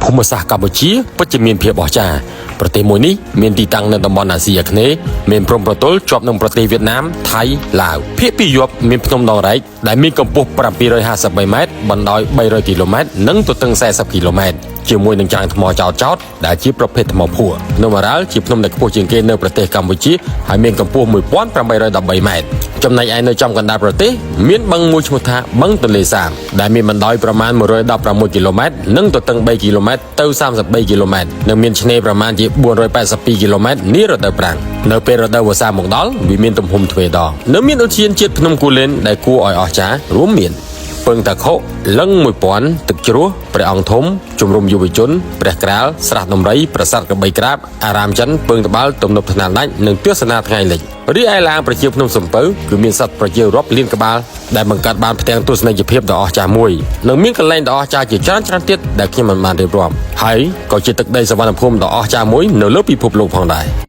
ភូមិសាស្ត្រកម្ពុជាពិតជាមានភាពអស្ចារ្យប្រទេសមួយនេះមានទីតាំងនៅតំបន់អាស៊ីអាគ្នេយ៍មានព្រំប្រទល់ជាប់នឹងប្រទេសវៀតណាមថៃឡាវភាគពីយប់មានភ្នំដងរែកដែលមានកម្ពស់753ម៉ែត្របណ្ដោយ300គីឡូម៉ែត្រនិងទទឹង40គីឡូម៉ែត្រជាមួយនឹងច្រាំងថ្មចោតដែលជាប្រភេទថ្មភក់នៅម៉ារ៉ាល់ជាភ្នំដែលខ្ពស់ជាងគេនៅប្រទេសកម្ពុជាហើយមានកម្ពស់1813ម៉ែត្រចំណែកឯនៅចំកណ្ដាលប្រទេសមានបឹងមួយឈ្មោះថាបឹងទន្លេសាបដែលមានបណ្ដោយប្រមាណ116គីឡូម៉ែត្រនិងទទឹង3គីឡូម៉ែត្រទៅ33គីឡូម៉ែត្រនិងមានឆ្នេរប្រមាណជា482គីឡូម៉ែត្រនារដូវប្រាំងនៅពេលរដូវវស្សាមកដល់វាមានទំហំទ្វេដងនៅមានឧទ្យានជាតិភ្នំគូលែនដែលគួរឲ្យអស្ចារ្យរួមមានពឹងតាខុលឹង1000ទឹកជ្រោះព្រះអង្គធំជំរំយុវជនព្រះក្រាលស្រះដំរីប្រាសាទក្របីក្រាបអារាមចិនពឹងត្បាល់ទំនប់ថ្នាលដាច់និងទស្សនាថ្ងៃលិចរីឯឡានប្រជាភ្នំសំពៅគឺមានសត្វប្រជារាប់លានក្បាលដែលបង្កើតបានផ្ទាំងទស្សនីយភាពដ៏អស្ចារ្យមួយនិងមានកន្លែងដ៏អស្ចារ្យជាច្រើនទៀតដែលខ្ញុំមិនបានរៀបរាប់ហើយក៏ជាទឹកដីសវណ្ណភូមិដ៏អស្ចារ្យមួយនៅលើពិភពលោកផងដែរ